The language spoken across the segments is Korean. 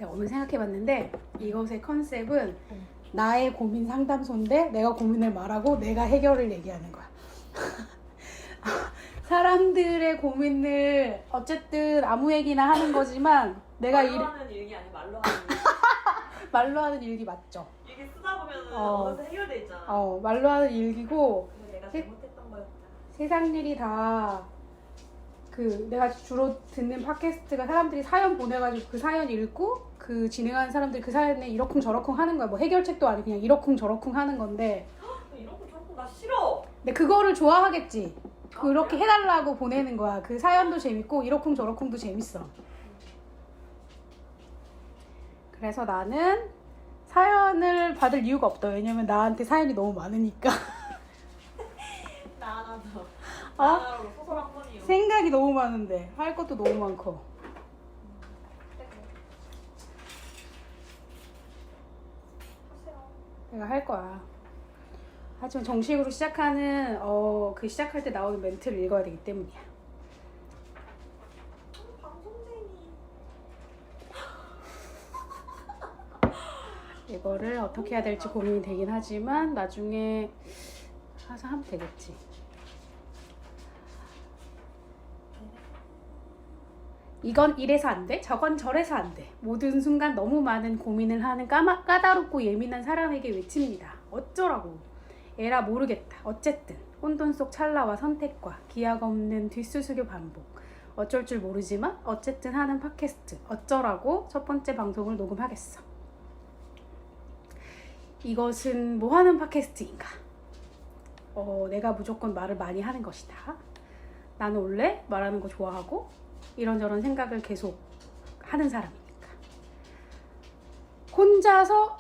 내가 오늘 생각해봤는데 이것의 컨셉은 나의 고민 상담소인데 내가 고민을 말하고 내가 해결을 얘기하는 거야. 사람들의 고민을 어쨌든 아무 얘기나 하는 거지만 내가 말로 하는 일기 아니면 말로 하는 일기? 말로 하는 일기 맞죠? 일기 쓰다 보면은 어느새 해결돼 있잖아. 말로 하는 일기고 그래서 내가 잘못했던 거였다. 세상 일이 다 내가 주로 듣는 팟캐스트가 사람들이 사연 보내가지고 그 사연 읽고 그 진행하는 사람들이 그 사연에 이러쿵저러쿵 하는 거야. 뭐 해결책도 아니고 그냥 이러쿵저러쿵 하는 건데 이러쿵저러쿵 나 싫어. 근데 그거를 좋아하겠지. 그렇게 해달라고 보내는 거야. 그 사연도 재밌고 이러쿵저러쿵도 재밌어. 나서 나는 사연을 받을 이유가 없다. 왜냐면 나한테 사연이 너무 많으니까. 나 하나도. 나 하나로 소설 한 권이요. 생각이 너무 많은데 할 것도 너무 많고. 내가 할 거야. 하지만 정식으로 시작하는 그 시작할 때 나오는 멘트를 읽어야 되기 때문이야. 방송쟁이. 이거를 어떻게 해야 될지 고민이 되긴 하지만 나중에 가서 하면 되겠지. 이건 이래서 안 돼, 저건 저래서 안 돼. 모든 순간 너무 많은 고민을 하는 까다롭고 예민한 사람에게 외칩니다. 어쩌라고. 에라 모르겠다. 어쨌든 혼돈 속 찰나와 선택과 기약 없는 뒷수수료 반복. 어쩔 줄 모르지만 어쨌든 하는 팟캐스트. 어쩌라고 첫 번째 방송을 녹음하겠어. 이것은 뭐 하는 팟캐스트인가? 내가 무조건 말을 많이 하는 것이다. 나는 원래 말하는 거 좋아하고 이런저런 생각을 계속 하는 사람이니까. 혼자서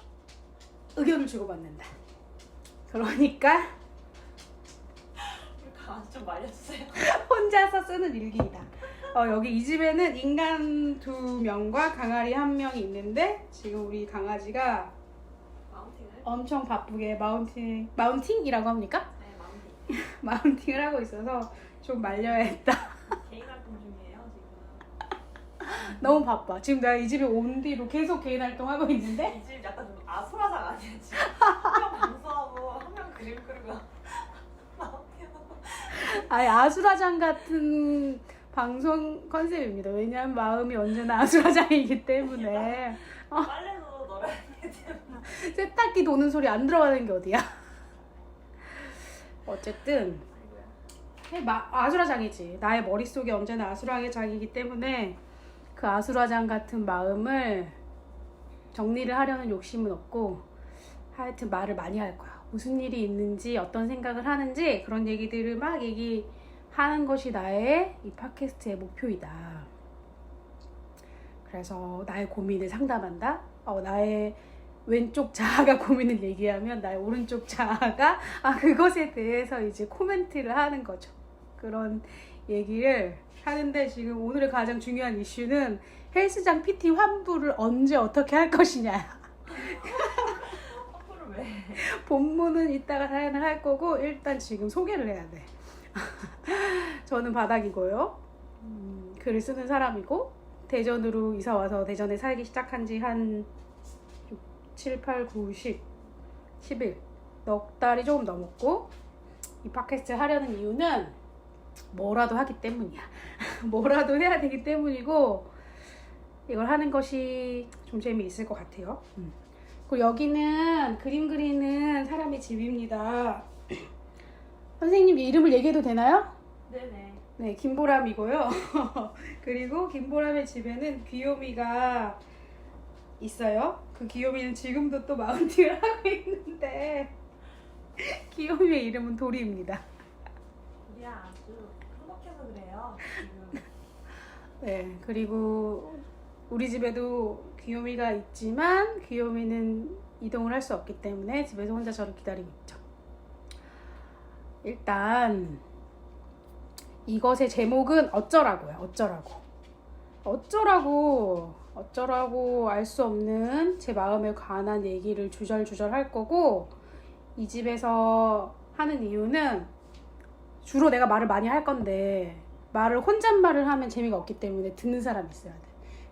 의견을 주고받는다. 그러니까 우리 강아지 좀 말려주세요. 혼자서 쓰는 일기이다. 여기 이 집에는 인간 2명과 강아지 1명이 있는데 지금 우리 강아지가 마운팅을? 엄청 바쁘게 마운팅이라고 합니까? 네, 마운팅. 마운팅을 하고 있어서 좀 말려야겠다. 개인 활동 중이에요 지금. 너무 바빠. 지금 내가 이 집에 온 뒤로 계속 개인 활동하고 있는데 이 집 약간 좀 아수라장 아니야 지금. 한 명 방송하고 한 명 그림 그리고 마운팅하고. 아예 아수라장 같은 방송 컨셉입니다. 왜냐하면 마음이 언제나 아수라장이기 때문에 빨래도 널어야 되기 때문에. 세탁기 도는 소리 안 들어가는 게 어디야. 어쨌든 아수라장이지. 나의 머릿속이 언제나 아수라장이기 때문에 그 아수라장 같은 마음을 정리를 하려는 욕심은 없고 하여튼 말을 많이 할 거야. 무슨 일이 있는지 어떤 생각을 하는지 그런 얘기들을 막 얘기하는 것이 나의 이 팟캐스트의 목표이다. 그래서 나의 고민을 상담한다. 나의 왼쪽 자아가 고민을 얘기하면 나의 오른쪽 자아가 그것에 대해서 이제 코멘트를 하는 거죠. 그런 얘기를 하는데 지금 오늘의 가장 중요한 이슈는 헬스장 PT 환불을 언제 어떻게 할 것이냐. 환불을 왜? 본문은 이따가 사연을 할 거고 일단 지금 소개를 해야 돼. 저는 바닥이고요. 글을 쓰는 사람이고 대전으로 이사 와서 대전에 살기 시작한 지 한 7, 8, 9, 10, 11 넉 달이 조금 넘었고 이 팟캐스트 하려는 이유는 뭐라도 하기 때문이야. 뭐라도 해야 되기 때문이고 이걸 하는 것이 좀 재미있을 것 같아요. 그리고 여기는 그림 그리는 사람의 집입니다. 선생님 이름을 얘기해도 되나요? 네네. 네, 김보람이고요. 그리고 김보람의 집에는 귀요미가 있어요. 그 귀요미는 지금도 또 마운팅을 하고 있는데 귀요미의 이름은 도리입니다. 우리야 아주 행복해서 그래요 지금. 네, 그리고 우리 집에도 귀요미가 있지만 귀요미는 이동을 할 수 없기 때문에 집에서 혼자 저를 기다리고 있죠. 일단 이것의 제목은 어쩌라고요. 어쩌라고 알 수 없는 제 마음에 관한 얘기를 주절주절 할 거고 이 집에서 하는 이유는 주로 내가 말을 많이 할 건데 말을 혼잣말을 하면 재미가 없기 때문에 듣는 사람이 있어야 돼.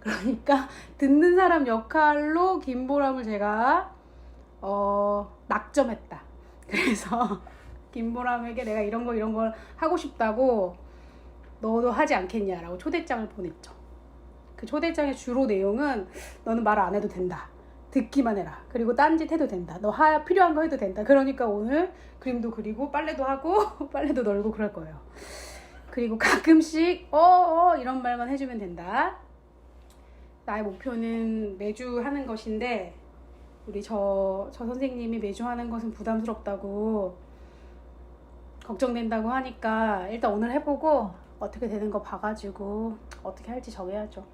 그러니까 듣는 사람 역할로 김보람을 제가 낙점했다. 그래서 김보람에게 내가 이런 걸 하고 싶다고 너도 하지 않겠냐라고 초대장을 보냈죠. 그 초대장의 주로 내용은 너는 말 안 해도 된다. 듣기만 해라. 그리고 딴짓 해도 된다. 너 필요한 거 해도 된다. 그러니까 오늘 그림도 그리고 빨래도 하고 빨래도 널고 그럴 거예요. 그리고 가끔씩 이런 말만 해주면 된다. 나의 목표는 매주 하는 것인데 우리 저 선생님이 매주 하는 것은 부담스럽다고 걱정된다고 하니까 일단 오늘 해보고 어떻게 되는 거 봐가지고 어떻게 할지 정해야죠.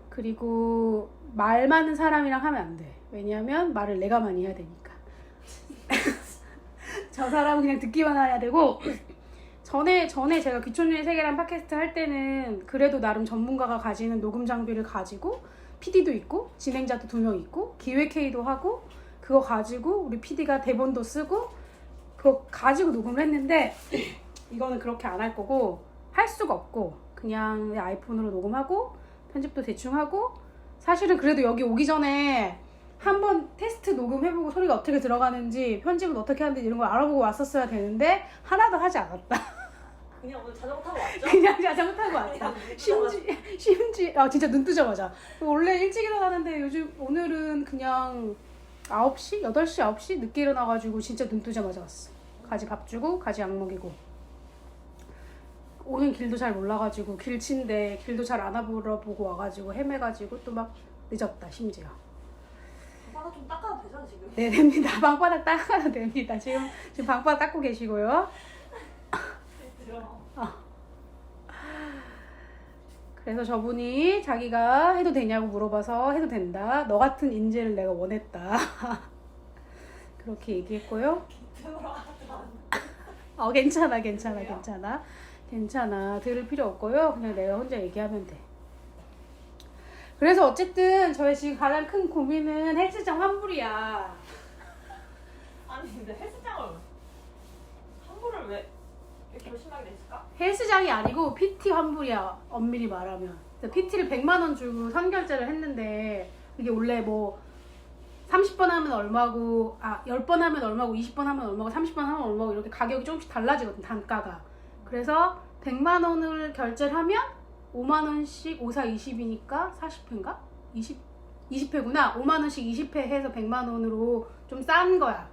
그리고 말 많은 사람이랑 하면 안 돼. 왜냐하면 말을 내가 많이 해야 되니까. 저 사람은 그냥 듣기만 해야 되고 전에 제가 귀촌유의 세계란 팟캐스트 할 때는 그래도 나름 전문가가 가지는 녹음 장비를 가지고 PD도 있고 진행자도 2명 있고 기획회의도 하고 그거 가지고 우리 PD가 대본도 쓰고 그거 가지고 녹음을 했는데 이거는 그렇게 안 할 거고 할 수가 없고 그냥 내 아이폰으로 녹음하고 편집도 대충 하고 사실은 그래도 여기 오기 전에 한번 테스트 녹음해보고 소리가 어떻게 들어가는지 편집은 어떻게 하는지 이런 걸 알아보고 왔었어야 되는데 하나도 하지 않았다. 그냥 오늘 자전거 타고 왔죠? 그냥 자전거 타고 왔다. 심지어 진짜 눈 뜨자마자 원래 일찍 일어나는데 요즘 오늘은 그냥 9시? 8시? 9시? 늦게 일어나가지고 진짜 눈 뜨자마자 왔어. 가지 밥 주고 가지 약 먹이고 오는 길도 잘 몰라가지고 길친데 길도 잘 안 알아보고 와가지고 헤매가지고 또 막 늦었다 심지어. 방바닥 좀 닦아도 되잖아 지금. 네 됩니다. 방바닥 닦아도 됩니다. 지금 방바닥 닦고 계시고요. 그래서 저분이 자기가 해도 되냐고 물어봐서 해도 된다. 너 같은 인재를 내가 원했다. 그렇게 얘기했고요. 괜찮아. 들을 필요 없고요. 그냥 내가 혼자 얘기하면 돼. 그래서 어쨌든 저희 지금 가장 큰 고민은 헬스장 환불이야. 아니 근데 헬스장을 환불을 왜 이렇게 결심하게 됐을까? 헬스장이 아니고 PT 환불이야. 엄밀히 말하면. PT를 100만 원 주고 선결제를 했는데 이게 원래 뭐 30번 하면 얼마고 10번 하면 얼마고 20번 하면 얼마고 30번 하면 얼마고 이렇게 가격이 조금씩 달라지거든 단가가. 그래서 100만 원을 결제를 하면 5만 원씩 5, 4, 20이니까 40회인가? 20회구나. 5만 원씩 20회 해서 100만 원으로 좀 싼 거야.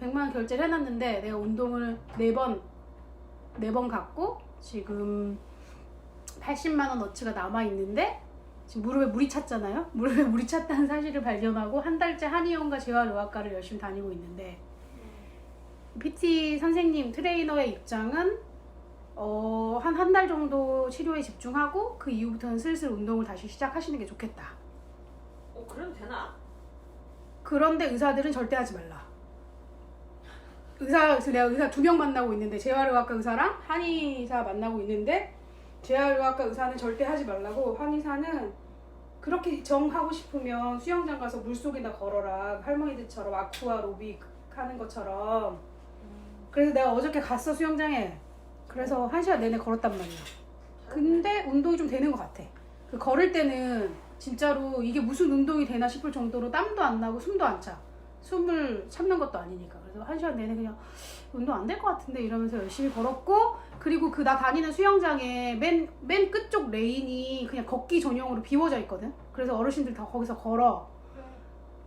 100만 원 결제를 해놨는데 내가 운동을 4번 갔고 지금 80만 원 어치가 남아있는데 지금 무릎에 물이 찼잖아요. 무릎에 물이 찼다는 사실을 발견하고 한 달째 한의원과 재활의학과를 열심히 다니고 있는데 PT 선생님 트레이너의 입장은 한 달 정도 치료에 집중하고 그 이후부터는 슬슬 운동을 다시 시작하시는 게 좋겠다. 그래도 되나? 그런데 의사들은 절대 하지 말라. 내가 의사 2명 만나고 있는데 재활의학과 의사랑 한의사 만나고 있는데 재활의학과 의사는 절대 하지 말라고 한의사는 그렇게 정하고 싶으면 수영장 가서 물속에다 걸어라. 할머니들처럼 아쿠아 로빅 하는 것처럼. 그래서 내가 어저께 갔어 수영장에. 그래서 1시간 내내 걸었단 말이야. 근데 운동이 좀 되는 것 같아. 그 걸을 때는 진짜로 이게 무슨 운동이 되나 싶을 정도로 땀도 안 나고 숨도 안 차. 숨을 참는 것도 아니니까. 그래서 1시간 내내 그냥 운동 안 될 것 같은데 이러면서 열심히 걸었고 그리고 그 나 다니는 수영장에 맨 끝쪽 레인이 그냥 걷기 전용으로 비워져 있거든. 그래서 어르신들 다 거기서 걸어.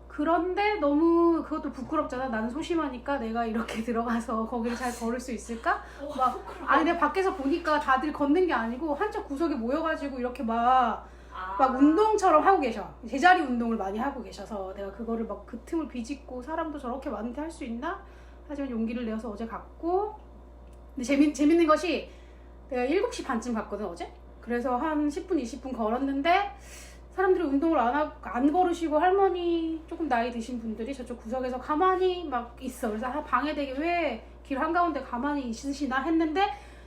그런데 너무 그것도 부끄럽잖아. 나는 소심하니까 내가 이렇게 들어가서 거기를 잘 걸을 수 있을까? 내가 밖에서 보니까 다들 걷는 게 아니고 한쪽 구석에 모여가지고 이렇게 막 운동처럼 하고 계셔. 제자리 운동을 많이 하고 계셔서 내가 그거를 막 그 틈을 비집고 사람도 저렇게 많은데 할 수 있나? 하지만 용기를 내어서 어제 갔고 근데 재밌는 것이 내가 7시 반쯤 갔거든 어제? 그래서 한 10분 20분 걸었는데 사람들이 운동을 안 걸으시고 할머니 조금 나이 드신 분들이 저쪽 구석에서 가만히 막 있어. 그래서 방해되게 왜 길 한가운데 가만히 있으시나 했는데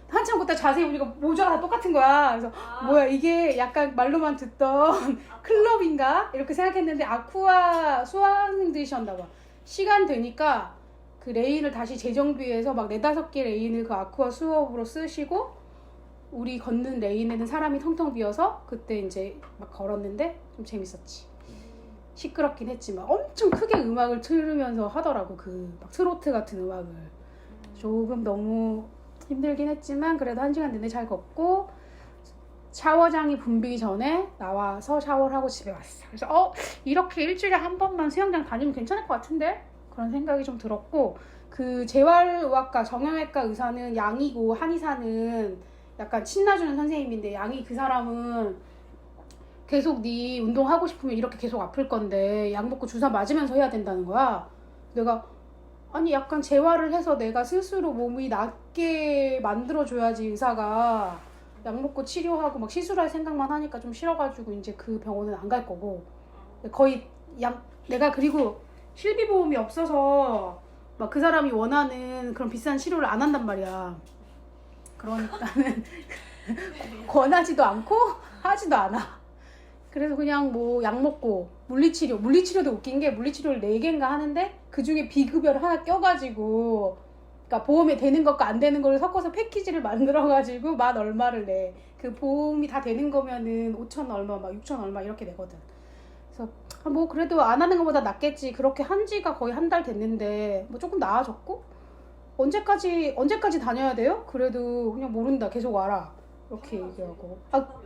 한참 걷다 자세히 보니까 모자가 다 똑같은 거야. 그래서 뭐야 이게 약간 말로만 듣던 클럽인가? 이렇게 생각했는데 아쿠아 수강생들이셨나 봐. 시간 되니까 그 레인을 다시 재정비해서 막 4-5개 레인을 그 아쿠아 수업으로 쓰시고 우리 걷는 레인에는 사람이 텅텅 비어서 그때 이제 막 걸었는데 좀 재밌었지. 시끄럽긴 했지만 엄청 크게 음악을 틀으면서 하더라고. 그 막 트로트 같은 음악을. 조금 너무 힘들긴 했지만 그래도 1시간 내내 잘 걷고 샤워장이 붐비기 전에 나와서 샤워를 하고 집에 왔어. 그래서 이렇게 일주일에 한 번만 수영장 다니면 괜찮을 것 같은데? 그런 생각이 좀 들었고, 그 재활의학과 정형외과 의사는 양이고 한의사는 약간 신나주는 선생님인데, 양이 그 사람은 계속 네 운동하고 싶으면 이렇게 계속 아플 건데 약 먹고 주사 맞으면서 해야 된다는 거야. 내가 아니 약간 재활을 해서 내가 스스로 몸이 낫게 만들어줘야지 의사가 약 먹고 치료하고 막 시술할 생각만 하니까 좀 싫어가지고 이제 그 병원은 안 갈 거고, 거의 내가 그리고 실비보험이 없어서 막 그 사람이 원하는 그런 비싼 치료를 안 한단 말이야. 그러니까는 권하지도 않고 하지도 않아. 그래서 그냥 뭐 약 먹고 물리치료도 웃긴 게 물리치료를 4개인가 하는데 그 중에 비급여를 하나 껴가지고, 그러니까 보험에 되는 것과 안 되는 거를 섞어서 패키지를 만들어가지고 만 얼마를 내. 그 보험이 다 되는 거면은 5천 얼마 막 6천 얼마 이렇게 내거든. 그래서 뭐 그래도 안 하는 것보다 낫겠지. 그렇게 한 지가 거의 한 달 됐는데 뭐 조금 나아졌고, 언제까지 다녀야 돼요? 그래도 그냥 모른다, 계속 와라 이렇게 얘기하고.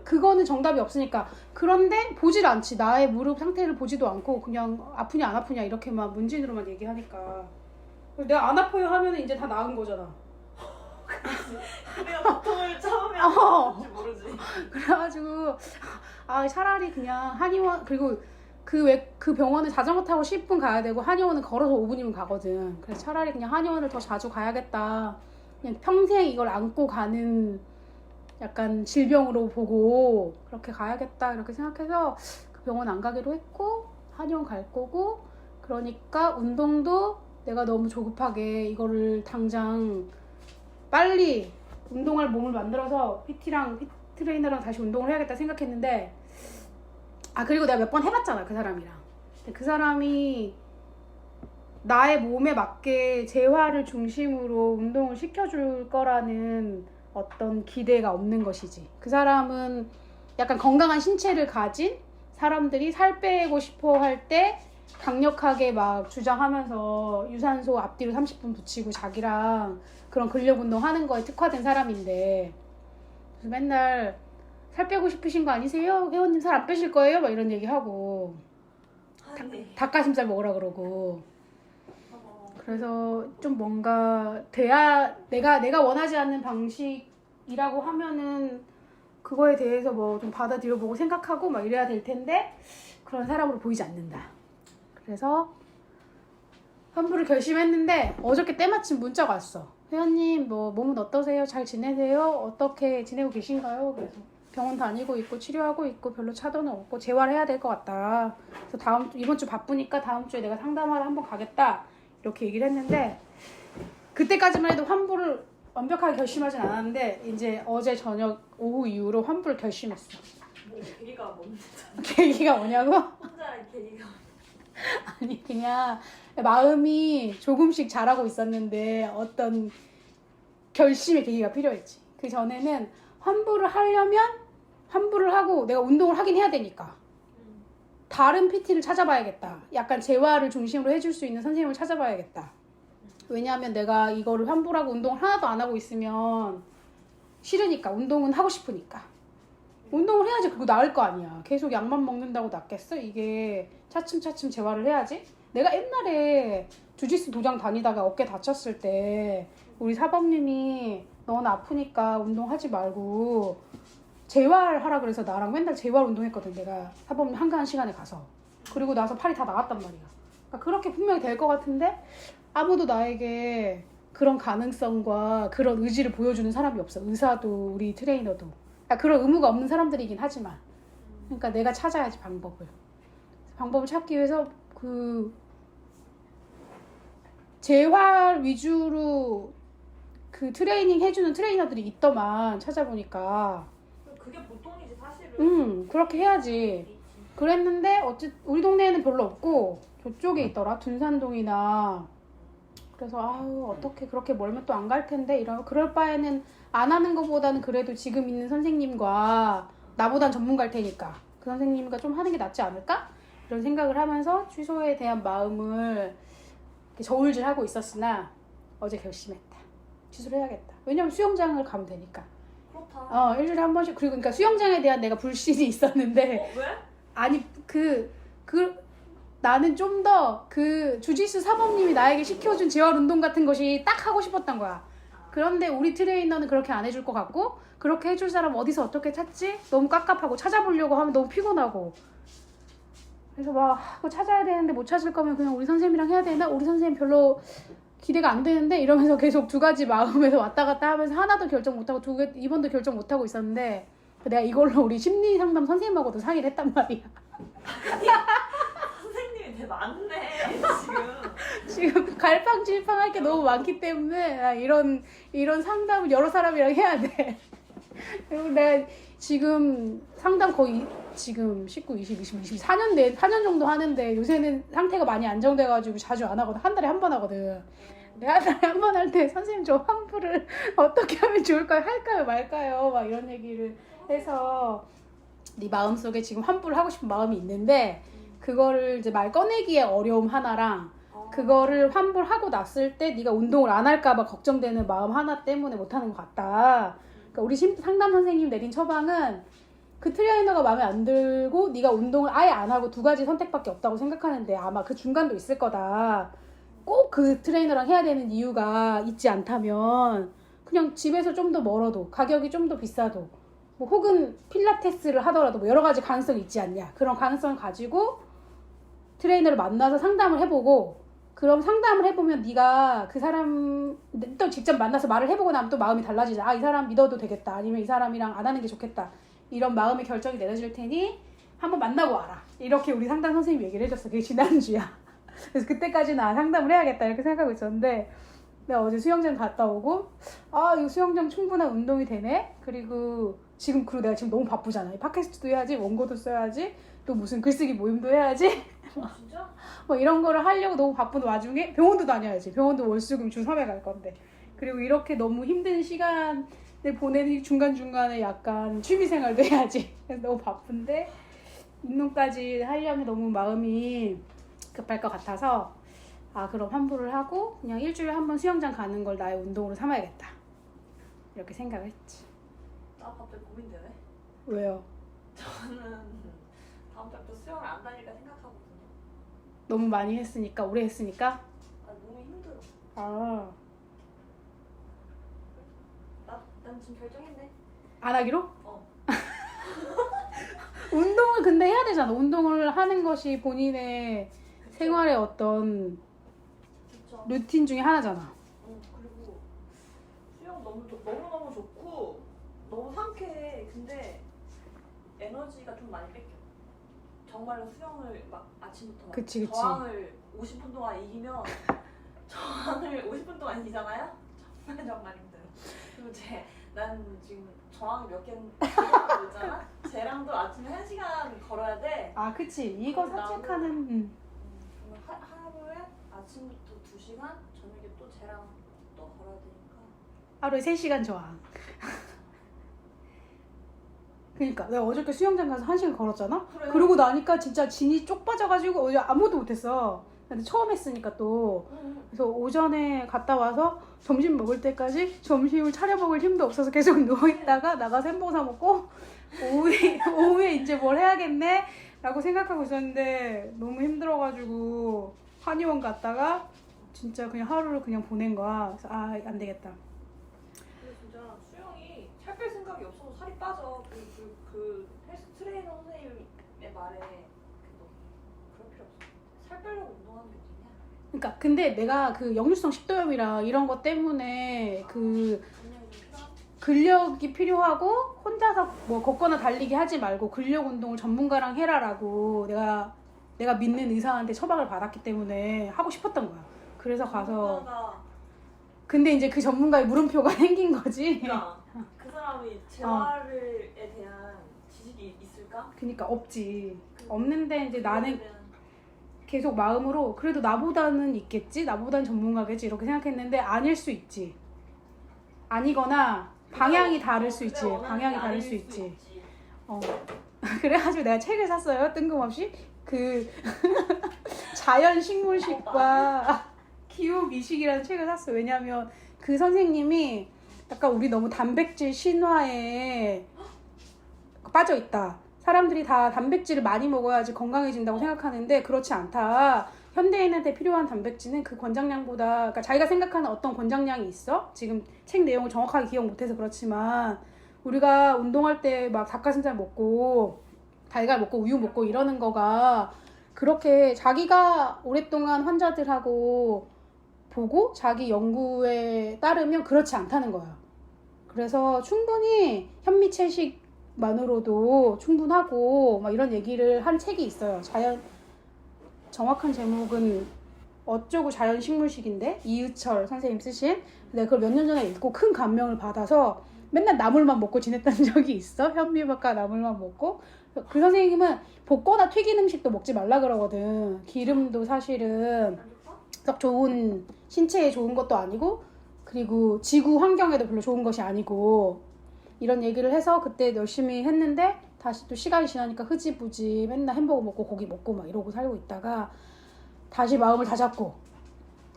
그거는 정답이 없으니까. 그런데 보질 않지. 나의 무릎 상태를 보지도 않고 그냥 아프냐 안 아프냐 이렇게만 문진으로만 얘기하니까. 내가 안 아파요 하면 이제 다 나은 거잖아. 내가 보통을 처음에 하는지 모르지. 그래가지고 차라리 그냥 한의원, 그리고 그 병원은 자전거 타고 10분 가야 되고 한의원은 걸어서 5분이면 가거든. 그래서 차라리 그냥 한의원을 더 자주 가야겠다. 그냥 평생 이걸 안고 가는 약간 질병으로 보고 그렇게 가야겠다 이렇게 생각해서 그 병원 안 가기로 했고 한의원 갈 거고. 그러니까 운동도 내가 너무 조급하게 이거를 당장 빨리 운동할 몸을 만들어서 PT랑 PT 트레이너랑 다시 운동을 해야겠다 생각했는데, 그리고 내가 몇 번 해봤잖아 그 사람이랑. 근데 그 사람이 나의 몸에 맞게 재활을 중심으로 운동을 시켜줄 거라는 어떤 기대가 없는 것이지. 그 사람은 약간 건강한 신체를 가진 사람들이 살 빼고 싶어 할 때 강력하게 막 주장하면서 유산소 앞뒤로 30분 붙이고 자기랑 그런 근력 운동 하는 거에 특화된 사람인데, 그래서 맨날 살 빼고 싶으신 거 아니세요? 회원님 살 안 빼실 거예요? 막 이런 얘기하고 닭가슴살 먹으라 그러고. 그래서 좀 뭔가 돼야 내가 원하지 않는 방식이라고 하면은 그거에 대해서 뭐 좀 받아들여보고 생각하고 막 이래야 될 텐데 그런 사람으로 보이지 않는다. 그래서 환불을 결심했는데 어저께 때마침 문자가 왔어. 회원님 뭐 몸은 어떠세요? 잘 지내세요? 어떻게 지내고 계신가요? 그래서 병원 다니고 있고 치료하고 있고 별로 차도는 없고 재활해야 될 것 같다. 그래서 이번 주 바쁘니까 다음 주에 내가 상담하러 한번 가겠다 이렇게 얘기를 했는데, 그때까지만 해도 환불을 완벽하게 결심하진 않았는데 이제 어제 저녁 오후 이후로 환불을 결심했어. 뭐 계기가 뭔지. 계기가 뭐냐고? 혼자의 계기가. 아니 그냥 마음이 조금씩 자라고 있었는데 어떤 결심의 계기가 필요했지. 그 전에는 환불을 하려면 환불을 하고 내가 운동을 하긴 해야 되니까 다른 PT를 찾아봐야겠다. 약간 재활을 중심으로 해줄 수 있는 선생님을 찾아봐야겠다. 왜냐하면 내가 이거를 환불하고 운동을 하나도 안 하고 있으면 싫으니까. 운동은 하고 싶으니까. 운동을 해야지 그거 나을 거 아니야. 계속 약만 먹는다고 낫겠어? 이게 차츰차츰 재활을 해야지. 내가 옛날에 주짓수 도장 다니다가 어깨 다쳤을 때 우리 사범님이 넌 아프니까 운동하지 말고 재활하라 그래서 나랑 맨날 재활 운동했거든. 내가 사범님 한가한 시간에 가서. 그리고 나서 팔이 다 나갔단 말이야. 그러니까 그렇게 분명히 될 것 같은데 아무도 나에게 그런 가능성과 그런 의지를 보여주는 사람이 없어. 의사도 우리 트레이너도. 그런 의무가 없는 사람들이긴 하지만. 그러니까 내가 찾아야지 방법을 찾기 위해서 그 재활 위주로 그 트레이닝 해주는 트레이너들이 있더만 찾아보니까. 그게 보통이지 사실은. 그렇게 해야지. 그랬는데 우리 동네에는 별로 없고 저쪽에 있더라. 둔산동이나 그래서 아우 어떻게 그렇게 멀면 또 안 갈 텐데 이런 그럴 바에는 안 하는 것보다는 그래도 지금 있는 선생님과 나보단 전문가일 테니까 그 선생님과 좀 하는 게 낫지 않을까? 이런 생각을 하면서 취소에 대한 마음을 이렇게 저울질하고 있었으나 어제 결심했다. 취소를 해야겠다. 왜냐면 수영장을 가면 되니까. 그렇다. 일주일에 한 번씩. 그리고 그러니까 수영장에 대한 내가 불신이 있었는데 왜? 아니 나는 좀 더 그 주짓수 사범님이 나에게 시켜준 재활 운동 같은 것이 딱 하고 싶었던 거야. 그런데 우리 트레이너는 그렇게 안 해줄 것 같고 그렇게 해줄 사람 어디서 어떻게 찾지? 너무 깝깝하고 찾아보려고 하면 너무 피곤하고 그래서 막 그거 찾아야 되는데 못 찾을 거면 그냥 우리 선생님이랑 해야 되나? 우리 선생님 별로 기대가 안 되는데 이러면서 계속 두 가지 마음에서 왔다 갔다 하면서 하나도 결정 못하고 이번도 결정 못하고 있었는데 내가 이걸로 우리 심리 상담 선생님하고도 상의를 했단 말이야. 선생님이 되게 많네 지금. 지금 갈팡질팡 할 게 너무 많기 때문에 나 이런 상담을 여러 사람이랑 해야 돼. 그리고 내가 지금 상담 거의 지금 19, 20, 21, 4년 정도 하는데 요새는 상태가 많이 안정돼가지고 자주 안 하거든. 한 달에 한 번 하거든. 내가 한 달에 한 번 할 때 선생님 저 환불을 어떻게 하면 좋을까요? 할까요? 말까요? 막 이런 얘기를 해서 네 마음속에 지금 환불을 하고 싶은 마음이 있는데 그거를 이제 말 꺼내기에 어려움 하나랑 그거를 환불하고 났을 때 네가 운동을 안 할까 봐 걱정되는 마음 하나 때문에 못하는 것 같다. 그러니까 우리 상담 선생님 내린 처방은 그 트레이너가 마음에 안 들고 네가 운동을 아예 안 하고 두 가지 선택밖에 없다고 생각하는데 아마 그 중간도 있을 거다. 꼭 그 트레이너랑 해야 되는 이유가 있지 않다면 그냥 집에서 좀 더 멀어도 가격이 좀 더 비싸도 뭐 혹은 필라테스를 하더라도 뭐 여러 가지 가능성이 있지 않냐. 그런 가능성을 가지고 트레이너를 만나서 상담을 해보고 그럼 상담을 해보면 네가 그 사람 또 직접 만나서 말을 해보고 나면 또 마음이 달라지자. 아, 이 사람 믿어도 되겠다. 아니면 이 사람이랑 안 하는 게 좋겠다. 이런 마음의 결정이 내려질 테니 한번 만나고 와라. 이렇게 우리 상담 선생님이 얘기를 해줬어. 그게 지난주야. 그래서 그때까지는 상담을 해야겠다 이렇게 생각하고 있었는데 내가 어제 수영장 갔다 오고 이거 수영장 충분한 운동이 되네. 그리고 내가 지금 너무 바쁘잖아. 팟캐스트도 해야지, 원고도 써야지, 또 무슨 글쓰기 모임도 해야지. 진짜? 뭐 이런 거를 하려고 너무 바쁜 와중에 병원도 다녀야지. 병원도 월수금 주 3회 갈 건데. 그리고 이렇게 너무 힘든 시간을 보내는 중간중간에 약간 취미생활도 해야지. 그래서 너무 바쁜데 운동까지 하려면 너무 마음이 급할 것 같아서 그럼 환불을 하고 그냥 일주일에 한 번 수영장 가는 걸 나의 운동으로 삼아야겠다. 이렇게 생각을 했지. 나 갑자기 고민되네. 왜요? 저는 다음 달부터 수영을 안 다닐까 생각하거든요. 너무 많이 했으니까, 오래 했으니까? 너무 힘들어. 난 지금 결정했네. 안 하기로? 운동을 근데 해야 되잖아. 운동을 하는 것이 본인의 그쵸? 생활의 어떤 그쵸. 루틴 중에 하나잖아. 그리고 수영 너무너무 좋고 너무 상쾌해. 근데 에너지가 좀 많이 뺏겨. 정말로 수영을 막 아침부터 막 그치. 저항을 50분 동안 이기면 저항을 50분 동안 이기잖아요? 정말 힘들어. 그리고 난 지금 저항이 몇 개는 있잖아? 쟤랑도 아침에 1시간 걸어야 돼. 그치. 이거 산책하는. 하루에 아침부터 2시간, 저녁에 또 쟤랑 또 걸어야 되니까. 하루에 3시간 저항. 그러니까 내가 어저께 수영장 가서 1시간 걸었잖아? 그래. 그러고 나니까 진짜 진이 쪽 빠져가지고 어제 아무것도 못했어. 근데 처음 했으니까 또. 그래서 오전에 갔다 와서 점심 먹을 때까지 점심을 차려 먹을 힘도 없어서 계속 누워있다가 나가서 햄버거 사 먹고 오후에 이제 뭘 해야겠네 라고 생각하고 있었는데 너무 힘들어가지고 한의원 갔다가 진짜 그냥 하루를 그냥 보낸 거야. 그래서 안 되겠다. 근데 진짜 수영이 살 뺄 생각이 없어서 살이 빠져. 그 헬스 트레이너 선생님의 말에 그럴 필요 없어. 살 빼려고 운동하는 게 어디냐? 그러니까 근데 내가 그 역류성 식도염이랑 이런 것 때문에 그 근력이 좀 필요한? 근력이 필요하고 혼자서 뭐 걷거나 달리기 하지 말고 근력 운동을 전문가랑 해라라고 내가 믿는 의사한테 처방을 받았기 때문에 하고 싶었던 거야. 그래서 가서 근데 이제 그 전문가의 물음표가 생긴 거지. 그러니까 그 사람이 재활에 대한 지식이 있을까? 그러니까 없지. 없는데 이제 나는 계속 마음으로 그래도 나보다는 있겠지? 나보다는 전문가겠지? 이렇게 생각했는데 아닐 수 있지. 아니거나 방향이 다를 수 있지. 방향이 다를 수 있지. 그래가지고 내가 책을 샀어요. 뜬금없이. 그 자연식물식과 기후미식이라는 책을 샀어요. 왜냐면 그 선생님이 약간 우리 너무 단백질 신화에 빠져있다. 사람들이 다 단백질을 많이 먹어야지 건강해진다고 생각하는데 그렇지 않다. 현대인한테 필요한 단백질은 그 권장량보다, 그러니까 자기가 생각하는 어떤 권장량이 있어. 지금 책 내용을 정확하게 기억 못해서 그렇지만 우리가 운동할 때 막 닭가슴살 먹고 달걀 먹고 우유 먹고 이러는 거가 그렇게 자기가 오랫동안 환자들하고 보고 자기 연구에 따르면 그렇지 않다는 거야. 그래서 충분히 현미채식만으로도 충분하고 막 이런 얘기를 한 책이 있어요. 정확한 제목은 어쩌고 자연식물식인데 이의철 선생님 쓰신. 내가 그걸 몇 년 전에 읽고 큰 감명을 받아서 맨날 나물만 먹고 지냈던 적이 있어. 현미밥과 나물만 먹고. 그 선생님은 볶거나 튀긴 음식도 먹지 말라 그러거든. 기름도 사실은 썩 좋은, 신체에 좋은 것도 아니고 그리고 지구 환경에도 별로 좋은 것이 아니고 이런 얘기를 해서 그때 열심히 했는데 다시 또 시간이 지나니까 흐지부지 맨날 햄버거 먹고 고기 먹고 막 이러고 살고 있다가 다시 마음을 다잡고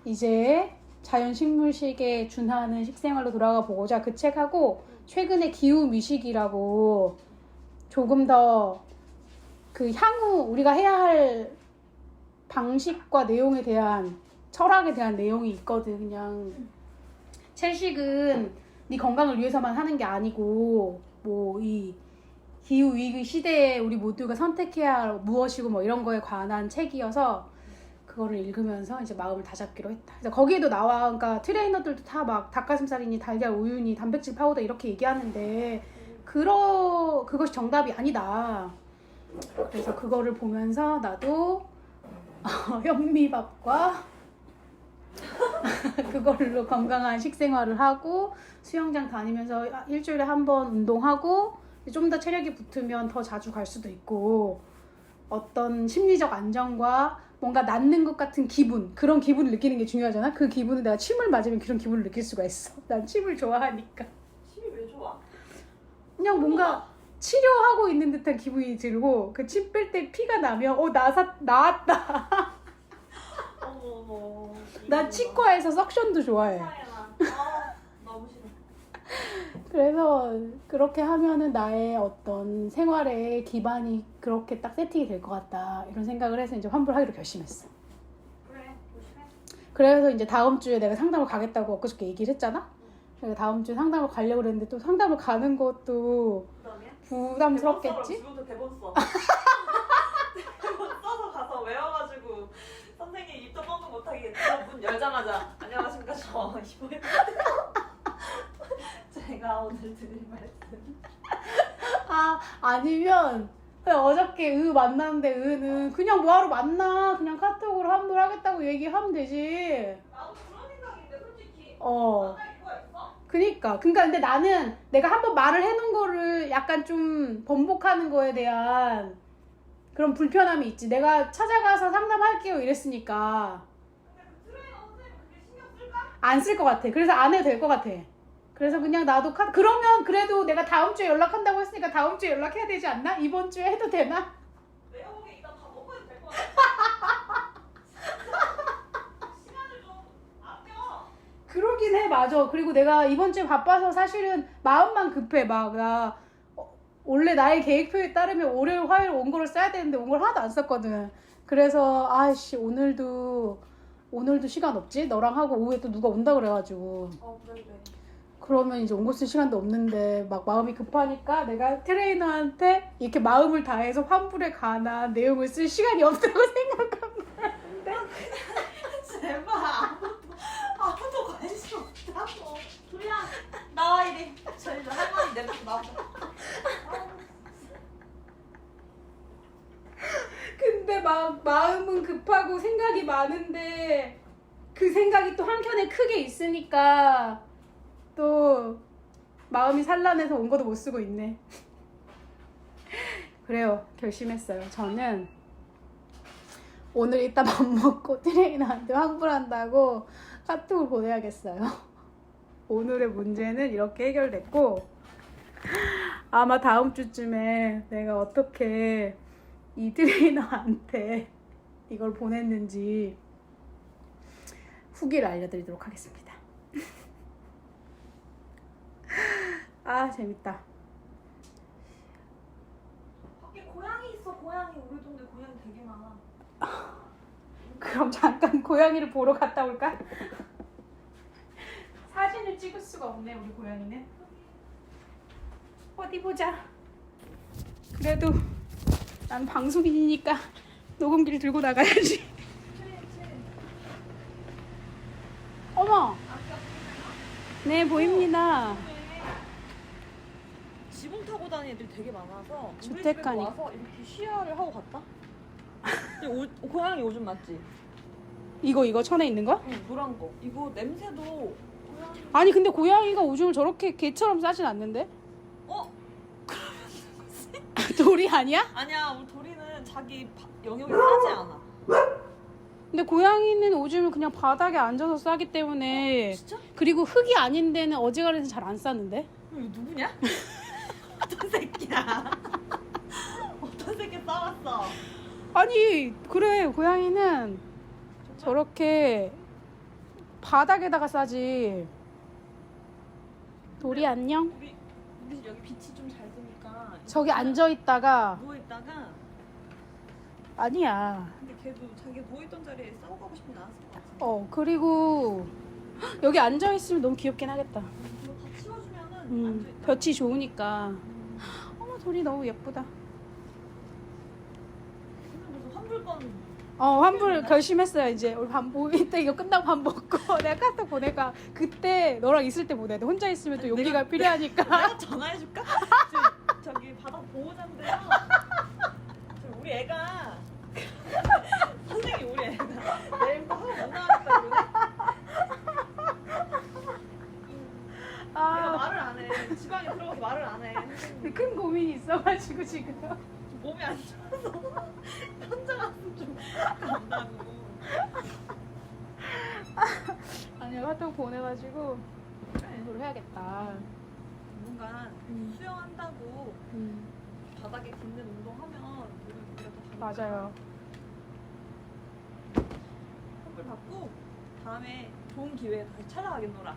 이제 자연식물식에 준하는 식생활로 돌아가 보고자 그 책하고 최근에 기후미식이라고 조금 더 그 향후 우리가 해야 할 방식과 내용에 대한 철학에 대한 내용이 있거든. 그냥 채식은 네 건강을 위해서만 하는 게 아니고 뭐 이 기후위기 시대에 우리 모두가 선택해야 할 무엇이고 뭐 이런 거에 관한 책이어서 그거를 읽으면서 이제 마음을 다잡기로 했다. 그래서 거기에도 나와. 그러니까 트레이너들도 다 막 닭가슴살이니 달걀 우유니 단백질 파우더 이렇게 얘기하는데 그것이 정답이 아니다. 그래서 그거를 보면서 나도 현미밥과 그걸로 건강한 식생활을 하고 수영장 다니면서 일주일에 한 번 운동하고 좀 더 체력이 붙으면 더 자주 갈 수도 있고 어떤 심리적 안정과 뭔가 낫는 것 같은 기분, 그런 기분을 느끼는 게 중요하잖아. 그 기분은 내가 침을 맞으면 그런 기분을 느낄 수가 있어. 난 침을 좋아하니까. 침이 왜 좋아? 그냥 뭔가 치료하고 있는 듯한 기분이 들고 그 침 뺄 때 피가 나면 나았다. 어머. 나 치과에서 석션도 좋아해. 너무 싫어. 그래서 그렇게 하면은 나의 어떤 생활의 기반이 그렇게 딱 세팅이 될 것 같다 이런 생각을 해서 이제 환불하기로 결심했어. 그래, 조심해. 그래서 이제 다음 주에 내가 상담을 가겠다고 엊그저께 얘기를 했잖아. 그래서 다음 주에 상담을 가려고 그랬는데 또 상담을 가는 것도 부담스럽겠지? 대본 써. 대본 써서 가서 외워가지고 선생님 입도 뻥긋 못하게 문 열자마자 안녕하십니까 저 이번에 제가 오늘 드릴 말씀. 아니면 어저께 만났는데 의는 그냥 뭐하러 만나, 그냥 카톡으로 환불하겠다고 얘기하면 되지. 나도 그런 생각인데 솔직히 만날 이유가 있어? 그러니까 근데 나는 내가 한번 말을 해놓은 거를 약간 좀 번복하는 거에 대한 그런 불편함이 있지. 내가 찾아가서 상담할게요 이랬으니까 근데 그 트레이너 선생님 그게 신경 쓸까? 안 쓸 것 같아. 그래서 안 해도 될 것 같아. 그래서 그냥 나도 그러면 그래도 내가 다음 주에 연락한다고 했으니까 다음 주에 연락해야 되지 않나? 이번 주에 해도 되나? 내가 보기엔 이따 밥 먹고 해도 될 것 같아. 시간을 좀 아껴. 그러긴 해. 맞아. 그리고 내가 이번 주에 바빠서 사실은 마음만 급해. 나 원래 나의 계획표에 따르면 월요일 화요일 원고를 써야 되는데 원고를 하나도 안 썼거든. 그래서 아이씨 오늘도 시간 없지? 너랑 하고 오후에 또 누가 온다 그래가지고 그래. 그러면 이제 원고 쓸 시간도 없는데 막 마음이 급하니까 내가 트레이너한테 이렇게 마음을 다해서 환불에 관한 내용을 쓸 시간이 없다고 생각한 거야. 제발 아무도 관심 없다고. 도리야 나와 이리. 저희 할머니 내부터 나오자. 근데 막 마음은 급하고 생각이 많은데 그 생각이 또 한켠에 크게 있으니까 또 마음이 산란해서 원고도 못 쓰고 있네. 그래요. 결심했어요. 저는 오늘 이따 밥 먹고 트레이너한테 환불한다고 카톡을 보내야겠어요. 오늘의 문제는 이렇게 해결됐고, 아마 다음 주쯤에 내가 어떻게 이 트레이너한테 이걸 보냈는지 후기를 알려드리도록 하겠습니다. 아, 재밌다. 밖에 고양이 있어. 고양이. 우리 동네 고양이 되게 많아. 그럼 잠깐 고양이를 보러 갔다 올까? 사진을 찍을 수가 없네, 우리 고양이는. 어디 보자. 그래도 난 방송인이니까 녹음기를 들고 나가야지. 어머! 네, 보입니다. 지붕 타고 다니는 애들이 되게 많아서 우리 집에 주택가니. 와서 이렇게 시야를 하고 갔다? 고양이 오줌 맞지? 이거 천에 있는 거? 응, 노란 거. 이거 냄새도 고양이. 아니 근데 고양이가 오줌을 저렇게 개처럼 싸진 않는데? 어? 돌이 아니야? 아니야, 우리 도리는 자기 영역이 싸지 않아. 근데 고양이는 오줌을 그냥 바닥에 앉아서 싸기 때문에. 진짜? 그리고 흙이 아닌 데는 어지간해서 잘 안 싸는데? 이거 누구냐? 어떤 새끼야? 어떤 새끼 싸웠어? 아니 그래, 고양이는 저렇게 바닥에다가 싸지. 돌이 안녕? 우리 여기 빛이 좀 잘 드니까 저기 앉아있다가. 누워있다가. 아니야. 근데 걔도 자기가 누워있던 자리에 싸고 가고 싶진 않았을 것 같아. 그리고 여기 앉아있으면 너무 귀엽긴 하겠다. 이거 다 치워주면은 앉아있다. 볕이 좋으니까. 어머, 돌이 너무 예쁘다. 그래서 환불권. 환불 결심했어요. 이제 우리 이때 이거 끝나고 밥 먹고 내가 카톡 보내가. 그때 너랑 있을 때 보내야 돼. 혼자 있으면 또 용기가 필요하니까. 내가 전화해줄까? 저기 바닥 보호자인데요. 우리 애가 선생님, 우리 애가 내일부터 학원 못 나가겠다 그러네. 내가 말을 안 해. 지방에 들어가서 말을 안 해. 큰 고민이 있어가지고 지금. 몸이 안 좋아서 현장 왔으면 좀 간다고. 아니 카톡 보내가지고 공부를 해야겠다. 뭔가 수영한다고 바닥에 딛는 운동하면 우리가 더 맞아요. 환불 받고 다음에 좋은 기회에 다시 찾아가겠노라.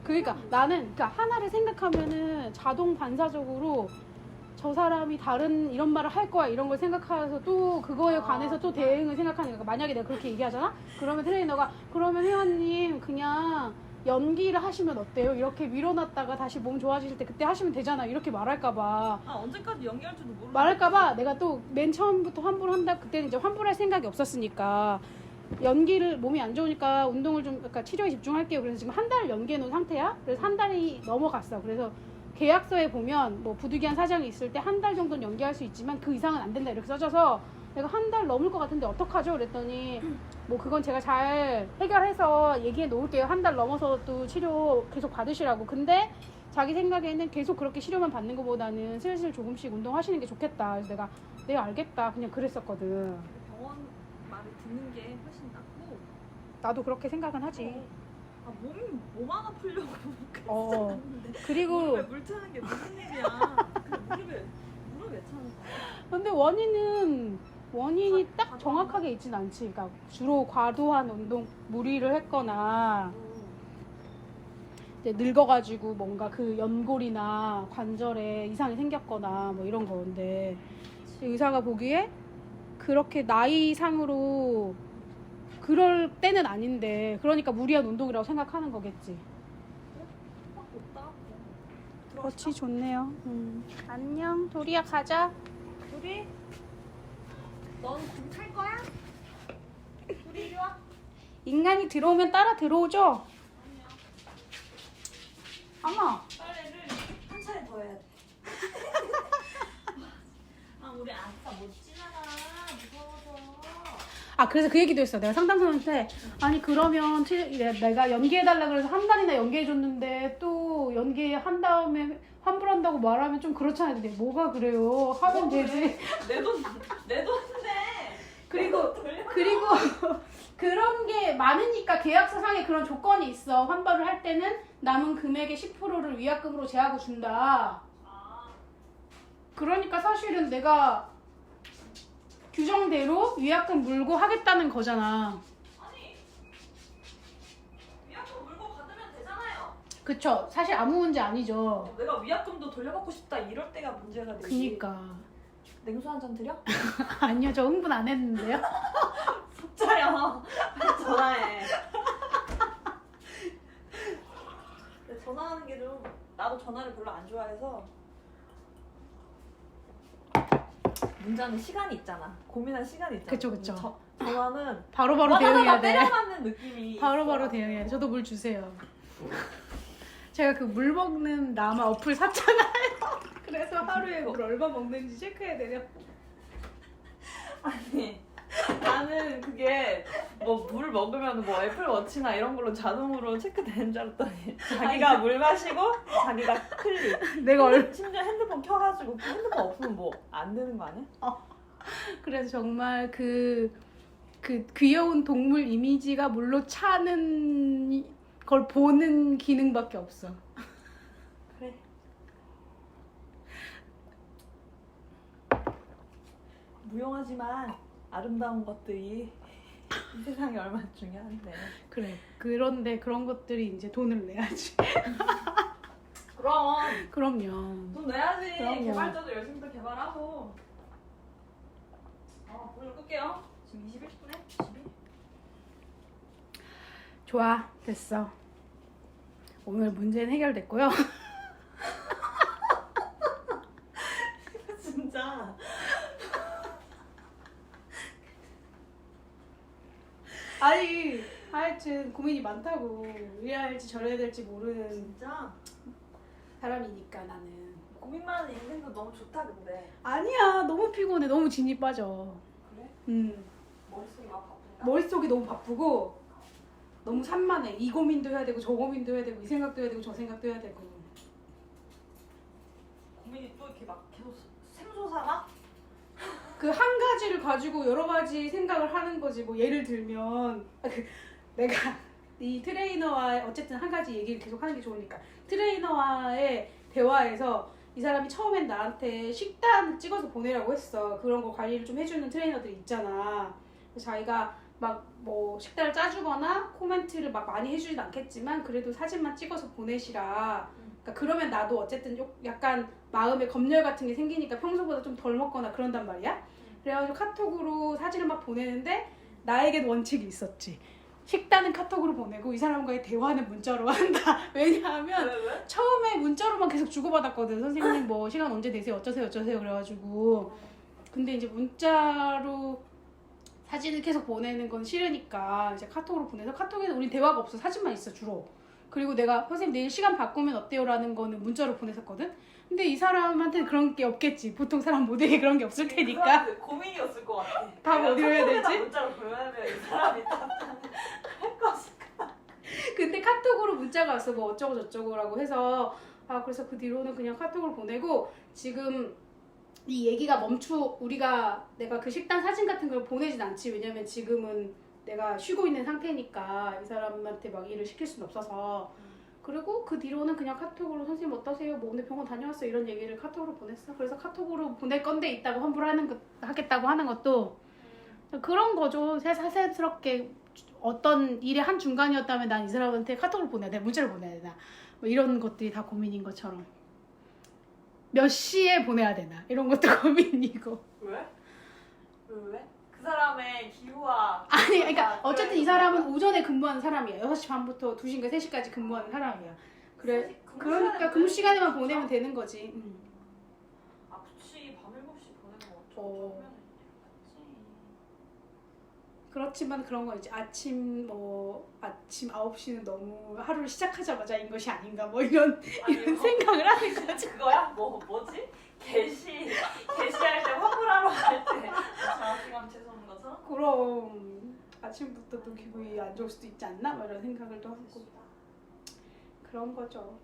그러니까 나는 하나를 생각하면은 자동 반사적으로 저 사람이 다른 이런 말을 할 거야 이런 걸 생각해서 또 그거에 관해서 또 대응을 생각하는 거야. 만약에 내가 그렇게 얘기하잖아? 그러면 트레이너가 그러면 회원님 그냥 연기를 하시면 어때요? 이렇게 밀어놨다가 다시 몸 좋아지실 때 그때 하시면 되잖아. 이렇게 말할까봐. 언제까지 연기할지도 모르겠어. 말할까봐 내가 또 맨 처음부터 환불한다. 그때는 이제 환불할 생각이 없었으니까 연기를 몸이 안 좋으니까 운동을 좀 치료에 집중할게요. 그래서 지금 한 달을 연기해 놓은 상태야. 그래서 한 달이 넘어갔어. 그래서 계약서에 보면 뭐 부득이한 사정이 있을 때 한 달 정도는 연기할 수 있지만 그 이상은 안 된다 이렇게 써져서 내가 한 달 넘을 것 같은데 어떡하죠? 그랬더니 뭐 그건 제가 잘 해결해서 얘기해 놓을게요. 한 달 넘어서도 치료 계속 받으시라고. 근데 자기 생각에는 계속 그렇게 치료만 받는 것보다는 슬슬 조금씩 운동하시는 게 좋겠다. 그래서 내가 네 알겠다 그냥 그랬었거든. 병원 말을 듣는 게 훨씬 낫고. 나도 그렇게 생각은 하지. 몸 하나 풀려고 그랬었는데. 그리고 무릎에 물 차는 게 무슨 일이야. 무릎에 왜 차는 거야? 근데 원인이 딱 정확하게 있진 않지. 그러니까 주로 과도한 운동 무리를 했거나 이제 늙어가지고 뭔가 그 연골이나 관절에 이상이 생겼거나 뭐 이런 건데 의사가 보기에 그렇게 나이상으로 그럴 때는 아닌데 그러니까 무리한 운동이라고 생각하는 거겠지. 그렇지. 좋네요. 안녕 도리야 가자. 우리 넌궁찰 거야? 우리 이리 와. 인간이 들어오면 따라 들어오죠. 어머. 빨래를 한 차례 더 해야 돼. 우리 아까 못 지나가. 무서워서. 그래서 그 얘기도 했어. 내가 상담사한테 아니 그러면 내가 연기해달라 그래서 한 달이나 연기해줬는데 또 연기한 다음에 환불한다고 말하면 좀 그렇잖아요. 근데 뭐가 그래요? 하면 되지. 내 돈인데. 그리고 그런 게 많으니까 계약서상에 그런 조건이 있어. 환불을 할 때는 남은 금액의 10%를 위약금으로 제하고 준다. 그러니까 사실은 내가 규정대로 위약금 물고 하겠다는 거잖아. 아니 위약금 물고 받으면 되잖아요. 그쵸? 사실 아무 문제 아니죠. 내가 위약금도 돌려받고 싶다 이럴 때가 문제가 되지. 그니까. 냉수 한 잔 드려? 아니요, 저 흥분 안 했는데요. 진짜요. 전화해. 근데 전화하는 게 좀 나도 전화를 별로 안 좋아해서. 문자는 시간이 있잖아. 고민할 시간이 있잖아. 그쵸. 전화는 바로바로 대응해야 돼. 때려맞는 느낌이 바로바로 있어. 대응해야 돼. 저도 물 주세요. 제가 그 물 먹는 나마 어플 샀잖아요. 그래서 하루에 물 얼마 먹는지 체크해야 돼요. 아니 나는 그게 뭐 물 먹으면 뭐 애플워치나 이런 걸로 자동으로 체크되는 줄 알았더니 자기가 물 마시고 자기가 클릭. 내가 심지어 핸드폰 켜가지고 그 핸드폰 없으면 뭐 안 되는 거 아니야? 그래서 정말 그 귀여운 동물 이미지가 물로 차는 걸 보는 기능밖에 없어. 그래. 무용하지만 아름다운 것들이 이 세상에 얼마나 중요한데. 그래. 그런데 그런 것들이 이제 돈을 내야지. 그럼 그럼요. 돈 내야지. 그럼요. 개발자도 열심히 또 개발하고. 불을 끌게요. 지금 21분에 22. 좋아. 됐어. 오늘 문제는 해결됐고요. 진짜. 아니, 하여튼 고민이 많다고. 이래야 할지 저래야 될지 모르는 진짜 사람이니까 나는. 고민 많은 인생도 너무 좋다 근데. 아니야. 너무 피곤해. 너무 진이 빠져. 그래? 머릿속이 막 바쁜가? 머릿속이 너무 바쁘고 너무 산만해. 이 고민도 해야 되고 저 고민도 해야 되고 이 생각도 해야 되고 저 생각도 해야 되고. 고민이 또 이렇게 막 계속 샘솟아나? 그 한 가지를 가지고 여러 가지 생각을 하는 거지. 뭐 예를 들면 내가 이 트레이너와 어쨌든 한 가지 얘기를 계속 하는 게 좋으니까 트레이너와의 대화에서 이 사람이 처음엔 나한테 식단을 찍어서 보내라고 했어. 그런 거 관리를 좀 해주는 트레이너들이 있잖아. 그래서 자기가 막 뭐 식단을 짜주거나 코멘트를 막 많이 해주진 않겠지만 그래도 사진만 찍어서 보내시라. 그러니까 그러면 나도 어쨌든 약간 마음에 검열 같은 게 생기니까 평소보다 좀 덜 먹거나 그런단 말이야. 그래가지고 카톡으로 사진을 막 보내는데 나에겐 원칙이 있었지. 식단은 카톡으로 보내고 이 사람과의 대화는 문자로 한다. 왜냐하면 왜? 처음에 문자로만 계속 주고받았거든. 선생님 뭐 시간 언제 되세요? 어쩌세요? 그래가지고 근데 이제 문자로 사진을 계속 보내는 건 싫으니까 이제 카톡으로 보내서 카톡에는 우린 대화가 없어. 사진만 있어 주로. 그리고 내가 선생님 내일 시간 바꾸면 어때요? 라는 거는 문자로 보냈었거든. 근데 이 사람한테는 그런 게 없겠지. 보통 사람 모두에게 그런 게 없을 테니까. 고민이었을 것 같아. 답 어디로 해야 되지? 문자로 보내면 이 사람이 답장을 할 것일까? 근데 카톡으로 문자가 왔어. 뭐 어쩌고 저쩌고라고 해서 그래서 그 뒤로는 그냥 카톡을 보내고 지금 이 얘기가 내가 그 식단 사진 같은 걸 보내진 않지. 왜냐면 지금은 내가 쉬고 있는 상태니까 이 사람한테 막 일을 시킬 수는 없어서. 그리고 그 뒤로는 그냥 카톡으로 선생님 어떠세요? 뭐 오늘 병원 다녀왔어요? 이런 얘기를 카톡으로 보냈어. 그래서 카톡으로 보낼 건데 이따가 하겠다고 하는 것도 그런 거죠. 사세스럽게 어떤 일의 한 중간이었다면 난 이 사람한테 카톡을 보내야 돼, 문자를 보내야 되나, 뭐 이런 것들이 다 고민인 것처럼 몇 시에 보내야 되나 이런 것도 고민이고. 왜? 그 사람의 기후와 아니 그러니까 어쨌든 이 사람은 오전에 근무하는 사람이야. 6시 반부터 2시인가 3시까지 근무하는 사람이야. 그래 그러니까 근무 시간에만 보내면 되는 거지. 그치. 밤 7시 보내는 거 어. 그렇지만 그런 거 이제 아침 9시는 너무 하루를 시작하자마자인 것이 아닌가 뭐 이런 생각을 하는 거지. 그거야? 뭐지? 게시할 때 환불하러 갈 때 장학기감 채우는 것처럼? 그럼 아침부터 또 기분이 안 좋을 수도 있지 않나? 뭐 이런 생각을 또 하고 그런 거죠.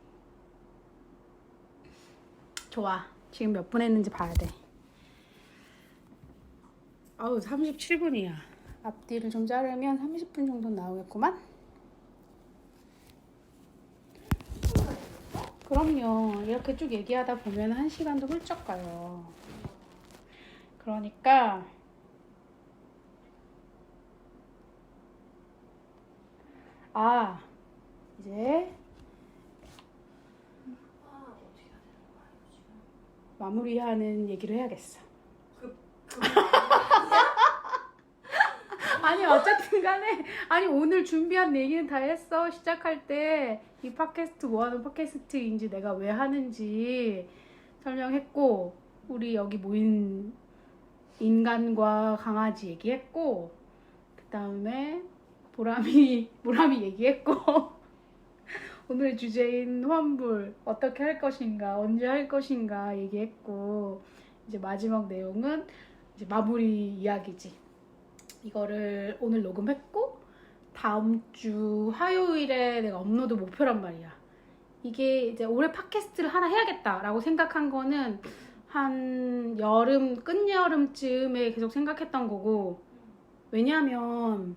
좋아. 지금 몇 분 했는지 봐야 돼. 37분이야. 앞뒤를 좀 자르면 30분 정도 나오겠구만. 그럼요. 이렇게 쭉 얘기하다 보면 1시간도 훌쩍 가요. 그러니까 이제 어떻게 해야 되는 거야 이거 지금? 마무리하는 얘기를 해야겠어. 그 아니 어쨌든 간에 오늘 준비한 얘기는 다 했어. 시작할 때 이 팟캐스트 뭐 하는 팟캐스트인지 내가 왜 하는지 설명했고, 우리 여기 모인 인간과 강아지 얘기했고, 그 다음에 보람이 얘기했고 오늘 주제인 환불 어떻게 할 것인가, 언제 할 것인가 얘기했고, 이제 마지막 내용은 이제 마무리 이야기지. 이거를 오늘 녹음했고 다음 주 화요일에 내가 업로드 목표란 말이야. 이게 이제 올해 팟캐스트를 하나 해야겠다라고 생각한 거는 한 여름, 끝여름쯤에 계속 생각했던 거고, 왜냐하면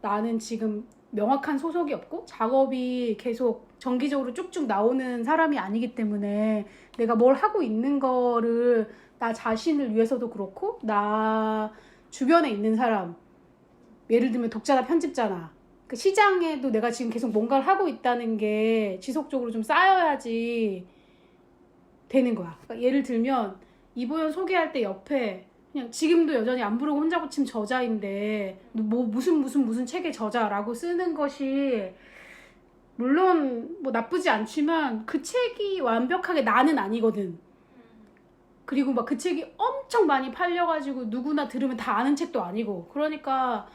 나는 지금 명확한 소속이 없고 작업이 계속 정기적으로 쭉쭉 나오는 사람이 아니기 때문에 내가 뭘 하고 있는 거를 나 자신을 위해서도 그렇고 나 주변에 있는 사람, 예를 들면 독자나 편집자나 그 시장에도 내가 지금 계속 뭔가를 하고 있다는 게 지속적으로 좀 쌓여야지 되는 거야. 그러니까 예를 들면 이보연 소개할 때 옆에 그냥 지금도 여전히 안 부르고 혼자 고침 저자인데 뭐 무슨 책의 저자라고 쓰는 것이 물론 뭐 나쁘지 않지만 그 책이 완벽하게 나는 아니거든. 그리고 막 그 책이 엄청 많이 팔려가지고 누구나 들으면 다 아는 책도 아니고, 그러니까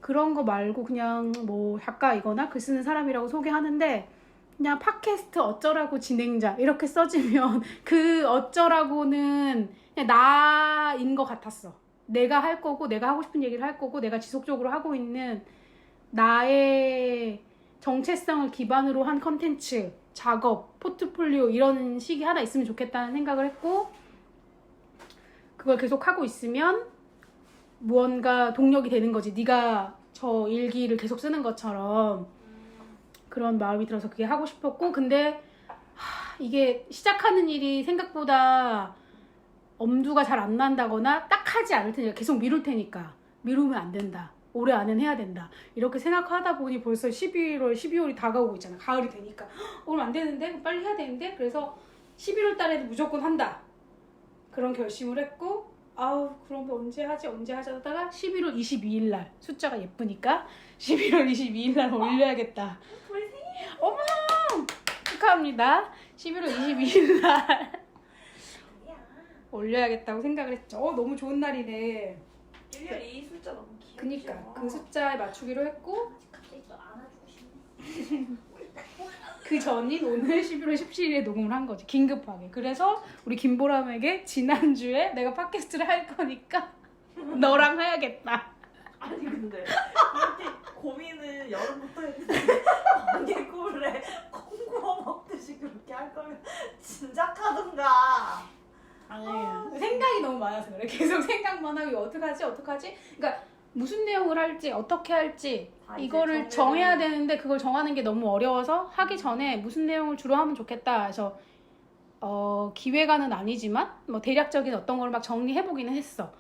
그런 거 말고 그냥 뭐 작가이거나 글 쓰는 사람이라고 소개하는데 그냥 팟캐스트 어쩌라고 진행자 이렇게 써지면 그 어쩌라고는 그냥 나인 것 같았어. 내가 할 거고 내가 하고 싶은 얘기를 할 거고 내가 지속적으로 하고 있는 나의 정체성을 기반으로 한 컨텐츠, 작업, 포트폴리오 이런 식이 하나 있으면 좋겠다는 생각을 했고, 그걸 계속 하고 있으면 무언가 동력이 되는 거지. 네가 저 일기를 계속 쓰는 것처럼. 그런 마음이 들어서 그게 하고 싶었고, 근데 이게 시작하는 일이 생각보다 엄두가 잘 안 난다거나 딱 하지 않을 테니까 계속 미룰 테니까 미루면 안 된다. 올해 안엔 해야 된다. 이렇게 생각하다 보니 벌써 11월, 12월이 다가오고 있잖아. 가을이 되니까 오늘 안 되는데 빨리 해야 되는데, 그래서 11월 달에도 무조건 한다. 그런 결심을 했고, 그럼 언제 하지 하다가 11월 22일 날, 숫자가 예쁘니까 11월 22일 날 올려야겠다. 어머! 축하합니다. 11월 22일 날 올려야겠다고 생각을 했죠. 너무 좋은 날이네. 1월 2 숫자 너무 귀엽죠? 그니까 그 숫자에 맞추기로 했고, 갑자기 또 안아주고 싶네. 그 전인 오늘 11월 17일에 녹음을 한 거지, 긴급하게. 그래서 우리 김보람에게 지난주에 내가 팟캐스트를 할 거니까 너랑 해야겠다. 아니 근데 그렇게 고민을 여름부터 했는데 번개 꿀에 콩 구워 먹듯이 그렇게 할 거면 진작 하던가. 아니 생각이 너무 많아서 그래. 계속 생각만 하고 어떡하지? 그러니까 무슨 내용을 할지 어떻게 할지 이거를 정해야 되는데 그걸 정하는 게 너무 어려워서 하기 전에 무슨 내용을 주로 하면 좋겠다 해서 기획안은 아니지만 뭐 대략적인 어떤 걸 막 정리해보기는 했어.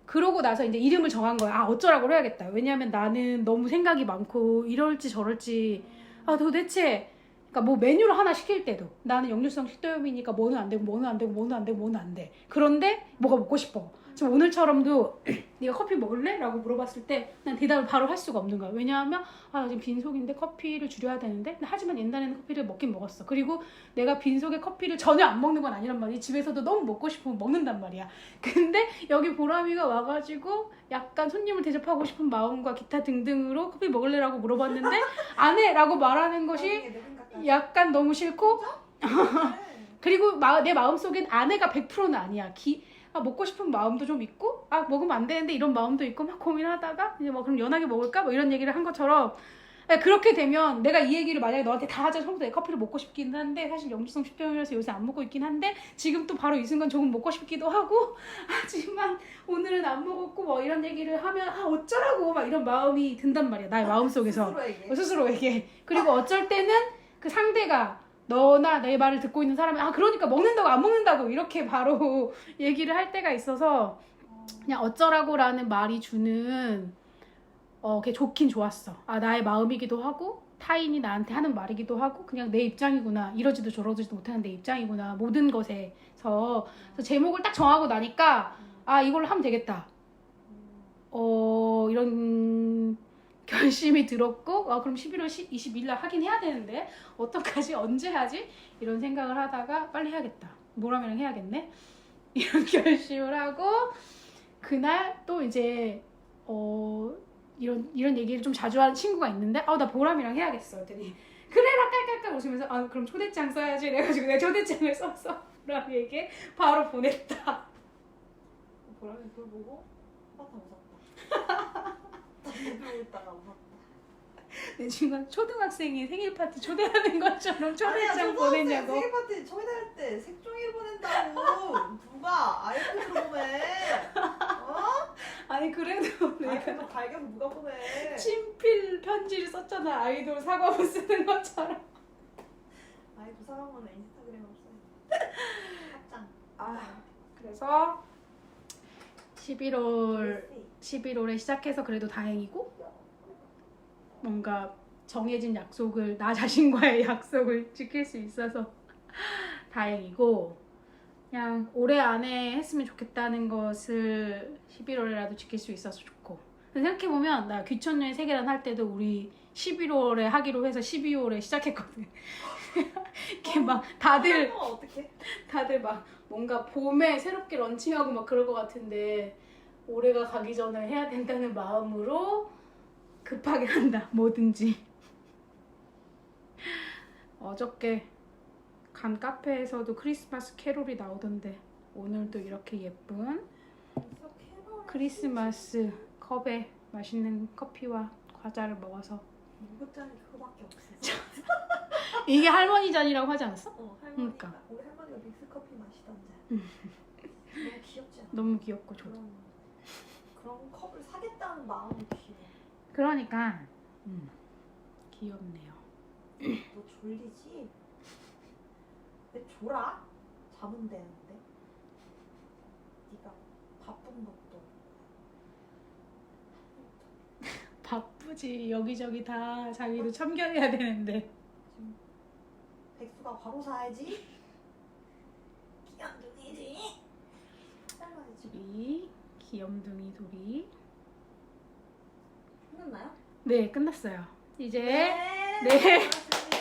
그러고 나서 이제 이름을 정한 거야. 어쩌라고 해야겠다. 왜냐면 나는 너무 생각이 많고 이럴지 저럴지 도대체, 그러니까 뭐 메뉴를 하나 시킬 때도 나는 역류성 식도염이니까 뭐는 안 되고 뭐는 안 되고 뭐는 안 되고 뭐는 안 돼. 그런데 뭐가 먹고 싶어. 지금 오늘처럼도 네가 커피 먹을래? 라고 물어봤을 때 난 대답을 바로 할 수가 없는 거야. 왜냐하면 나 지금 빈속인데 커피를 줄여야 되는데, 하지만 옛날에는 커피를 먹긴 먹었어. 그리고 내가 빈속에 커피를 전혀 안 먹는 건 아니란 말이야. 집에서도 너무 먹고 싶으면 먹는단 말이야. 근데 여기 보람이가 와가지고 약간 손님을 대접하고 싶은 마음과 기타 등등으로 커피 먹을래라고 물어봤는데 안 해! 라고 말하는 것이 약간 너무 싫고 그리고 내 마음속엔 아내가 100%는 아니야. 먹고 싶은 마음도 좀 있고 먹으면 안 되는데 이런 마음도 있고 막 고민하다가 이제 뭐 그럼 연하게 먹을까? 뭐 이런 얘기를 한 것처럼 그렇게 되면 내가 이 얘기를 만약에 너한테 다 하자 처음부터 내 커피를 먹고 싶긴 한데 사실 영주성 식도염이라서 요새 안 먹고 있긴 한데 지금 또 바로 이 순간 조금 먹고 싶기도 하고 하지만 오늘은 안 먹었고 뭐 이런 얘기를 하면 어쩌라고 막 이런 마음이 든단 말이야. 나의 마음속에서 스스로에게. 그리고 어쩔 때는 그 상대가 너나 내 말을 듣고 있는 사람이 그러니까 먹는다고 안 먹는다고 이렇게 바로 얘기를 할 때가 있어서 그냥 어쩌라고라는 말이 주는 그게 좋긴 좋았어. 나의 마음이기도 하고 타인이 나한테 하는 말이기도 하고 그냥 내 입장이구나. 이러지도 저러지도 못하는 내 입장이구나. 모든 것에서 그래서 제목을 딱 정하고 나니까 이걸로 하면 되겠다. 이런 결심이 들었고 그럼 11월 22일 날 하긴 해야 되는데 어떡하지? 언제 하지? 이런 생각을 하다가 빨리 해야겠다. 모람이랑 해야겠네. 이런 결심을 하고 그날 또 이제 이런 얘기를 좀 자주 하는 친구가 있는데 나 보람이랑 해야겠어. 그랬더니 그래라 깔깔깔 웃으면서 그럼 초대장 써야지. 그래가지고 내가 초대장을 써서 보람이에게 바로 보냈다. 보람이 그걸 보고 웃었다. 보고 있다가 웃었다. 내 친구가 초등학생이 생일 파티 초대하는 것처럼 초대장 보내냐고. 생일 파티 초대할 때 색종이를 보낸다고. 누가 아이폰으로 보내? 아니 그래도 내가 아이폰 발견 누가 보내? 친필 편지를 썼잖아. 아이돌 사과문 쓰는 것처럼. 아이돌 사과문은 인스타그램 없어요. 합장. 그래서 11월에 시작해서 그래도 다행이고 뭔가 정해진 약속을 나 자신과의 약속을 지킬 수 있어서 다행이고 그냥 올해 안에 했으면 좋겠다는 것을 11월에라도 지킬 수 있어서 좋고 생각해보면 나 귀천여행 세계란 할 때도 우리 11월에 하기로 해서 12월에 시작했거든. 이렇게 막 다들 막 뭔가 봄에 새롭게 런칭하고 막 그럴 것 같은데 올해가 가기 전에 해야 된다는 마음으로 급하게 한다. 뭐든지. 어저께 간 카페에서도 크리스마스 캐롤이 나오던데 오늘도 이렇게 예쁜 크리스마스 컵에 맛있는 커피와 과자를 먹어서 이것 잔이 그거밖에 없어. 이게 할머니 잔이라고 하지 않았어? 할머니가 그러니까. 우리 할머니가 믹스커피 마시던 잔. 너무 귀엽지 않아? 너무 귀엽고 좋아. 그런 컵을 사겠다는 마음이 귀여워. 그러니까 귀엽네요. 너 졸리지? 내 졸아? 자면 되는데. 네가 바쁜 것도. 바쁘지. 여기저기 다 자기도 참견해야 되는데. 지금 백수가 바로 사야지. 귀염둥이지. 우리 귀염둥이 둘이. 끝났나요? 네, 끝났어요. 이제 네. 네. 고맙습니다.